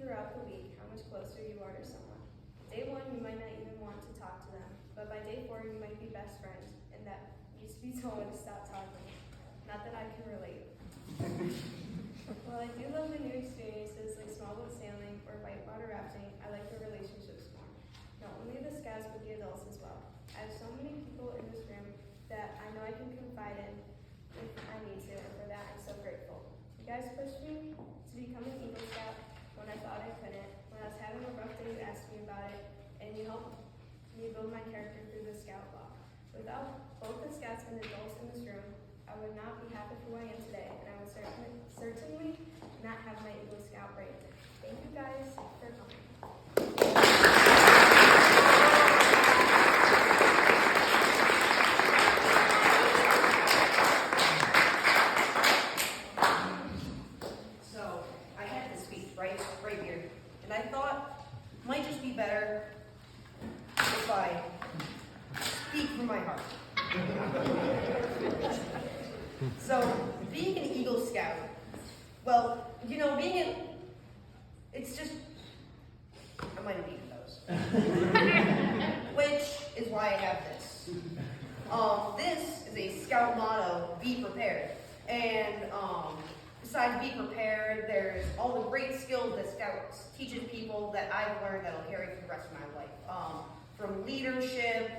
throughout the week how much closer you are to someone. Day 1, you might not even want to talk to them, but by day 4, you might be best friends, and that needs to be told to stop talking. Not that I can relate. While I do love the new experiences like small boat sailing or whitewater rafting, I like the relationships more. Not only the scouts, but the adults as well. I have so many people in this room that I know I can confide in if I need to, and for that I'm so grateful. You guys pushed me to become an Eagle Scout when I thought I couldn't. When I was having a rough day, you asked me about it, and you helped me build my character through the Scout Law. Without both the Scouts and adults in this room, I would not be half of who I am today, and I would certainly not have my Eagle Scout rank. Thank you guys for coming. So I had this speech right here, and I thought it might just be better if I speak from my heart. So, being an Eagle Scout, well, you know, it's just, I might have eaten those. Which is why I have this. This is a Scout motto, be prepared. And besides be prepared, there's all the great skills that Scouts teaches people that I've learned that'll carry for the rest of my life. From leadership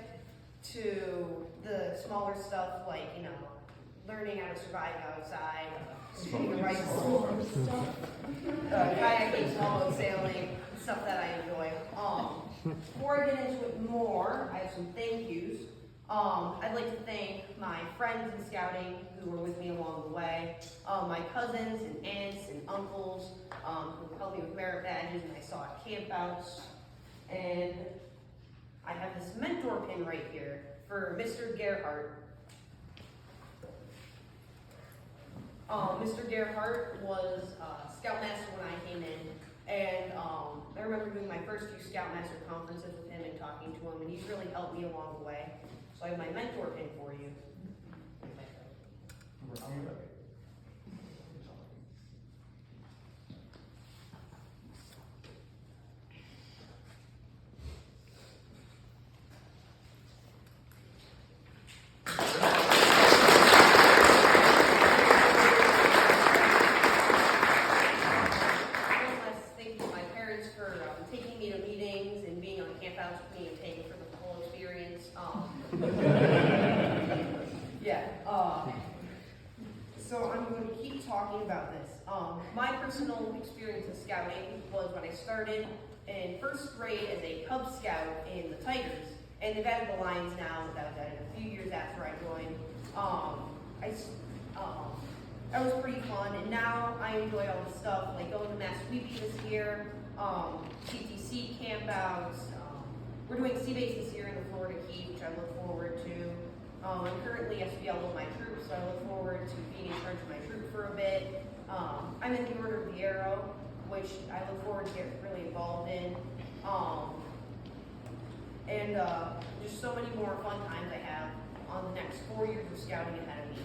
to the smaller stuff like, you know, learning how to survive outside, shooting a rifle, kayaking, small boat sailing, stuff that I enjoy. Before I get into it more, I have some thank yous. I'd like to thank my friends in scouting who were with me along the way, my cousins and aunts and uncles who helped me with merit badges and I saw at campouts. And I have this mentor pin right here for Mr. Gerhardt. Mr. Gerhardt was Scoutmaster when I came in, and I remember doing my first few Scoutmaster conferences with him and talking to him, and he's really helped me along the way. So I have my mentor pin for you. So I'm going to keep talking about this. My personal experience in scouting was when I started in first grade as a Cub Scout in the Tigers, and they've added the Lions now. That was added a few years after I joined. That was pretty fun, and now I enjoy all the stuff like going to Mass Sweepy this year, TTC campouts. We're doing sea bases this year in the Florida Keys, which I look forward to. I'm currently SBL with my troops, so I look forward to being in charge of my troop for a bit. I'm in the Order of the Arrow, which I look forward to getting really involved in. And just so many more fun times I have on the next 4 years of scouting ahead of me.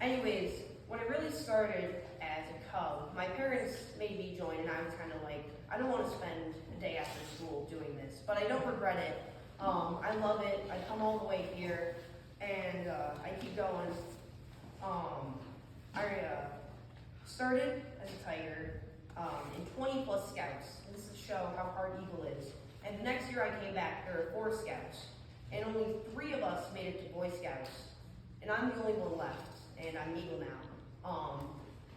Anyways, when I really started as a Cub, my parents made me join, and I was kind of like, I don't want to spend a day after school doing this, but I don't regret it. I love it. I come all the way here, and I keep going. I started as a Tiger in 20 plus scouts. And this is to show how hard Eagle is. And the next year I came back, there were 4 scouts, and only 3 of us made it to Boy Scouts. And I'm the only one left, and I'm Eagle now.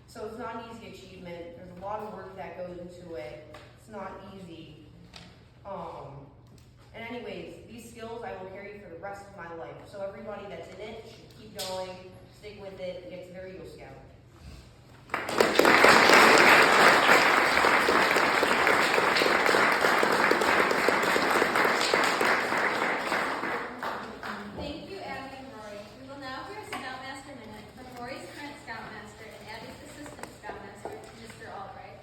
So it's not an easy achievement. There's a lot of work that goes into it. It's not easy. And anyways, these skills I will carry for the rest of my life. So everybody that's in it should keep going, stick with it, and get to their Eagle Scout. Thank you, Abby and Rory. We will now hear a Scoutmaster Minute from Rory's current Scoutmaster and Abby's assistant Scoutmaster, Mr. Albright.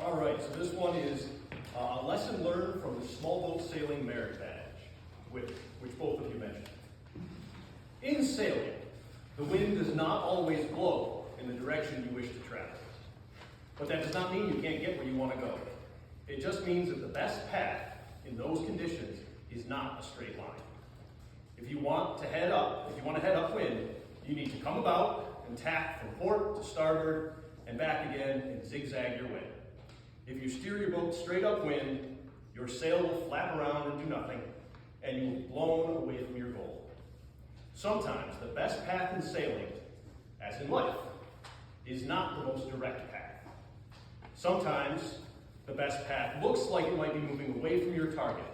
All right, so this one is a lesson learned from the small boat sailing merit badge, which both sailing, the wind does not always blow in the direction you wish to travel. But that does not mean you can't get where you want to go. It just means that the best path in those conditions is not a straight line. If you want to head upwind, you need to come about and tack from port to starboard and back again and zigzag your way. If you steer your boat straight upwind, your sail will flap around and do nothing, and you will be blown away from your goal. Sometimes the best path in sailing, as in life, is not the most direct path. Sometimes the best path looks like it might be moving away from your target,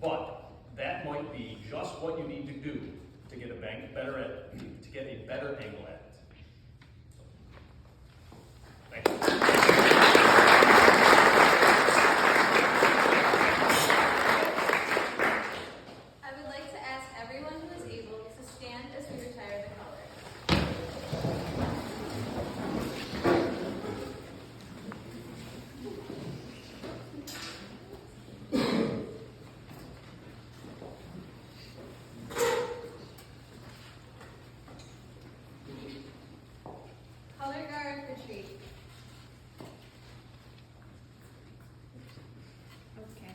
but that might be just what you need to do to get a better angle at it. Thank you. I would like to ask everyone who is able to stand as we retire the color. Color guard retreat. Okay.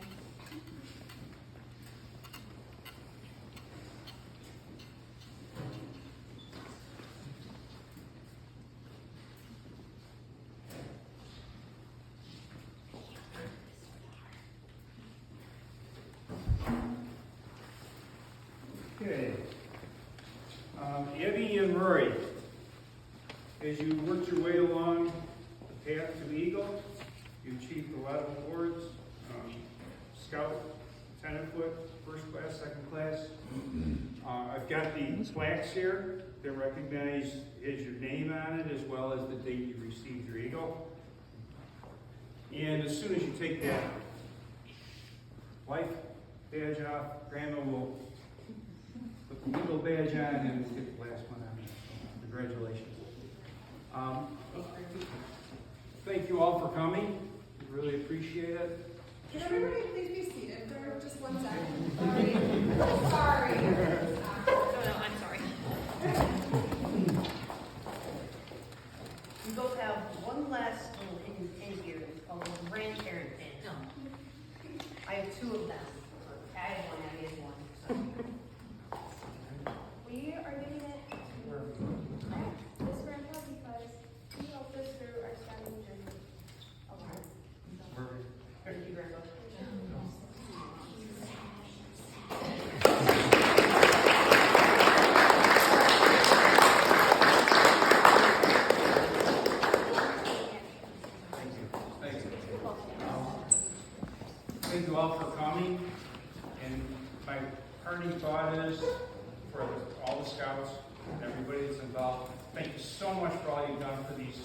Okay. Abby and Rory, as you worked your way along the path to the Eagle, you achieved a lot of awards. Scout, lieutenant foot, first class, second class. I've got the plaques here that recognize has your name on it as well as the date you received your Eagle. And as soon as you take that life badge off, Grandma will put the Eagle badge on and we'll get the last one on. Congratulations. Thank you all for coming. We really appreciate it. Can everybody please be seated for just 1 second? Sorry. No, I'm sorry. We both have one last little hidden pin here. It's called a grandparent pin. I have 2 of them. I have one, Abby has one. So. We are giving it this grandpa because he helped us through our scouting journey a lot. Thank you, Grandpa. Thank you all for coming. And my parting thought is for all the scouts and everybody that's involved, thank you so much for all you've done for these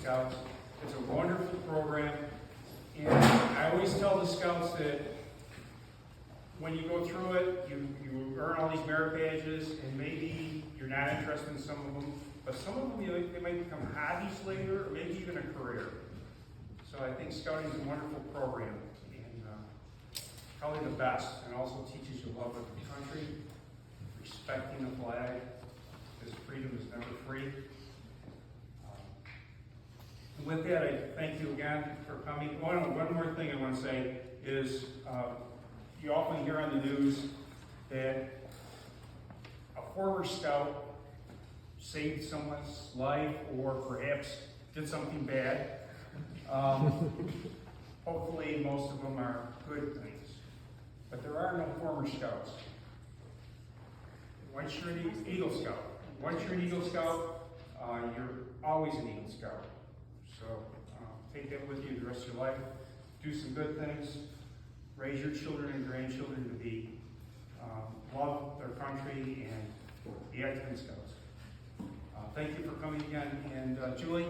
scouts. It's a wonderful program. And I always tell the scouts that when you go through it, you earn all these merit badges, and maybe you're not interested in some of them, but some of them they might become hobbies later, or maybe even a career. So I think scouting is a wonderful program, and probably the best, and also teaches you love of the country, respecting the flag, because freedom is never free. And with that, I thank you again for coming. One more thing I want to say is, you often hear on the news that a former scout saved someone's life or perhaps did something bad. Hopefully most of them are good things. But there are no former scouts. Once you're an Eagle Scout, you're always an Eagle Scout. So take that with you the rest of your life. Do some good things. Raise your children and grandchildren to be love their country and be excellent scouts. Thank you for coming again. And Julie?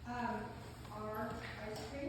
Our ice cream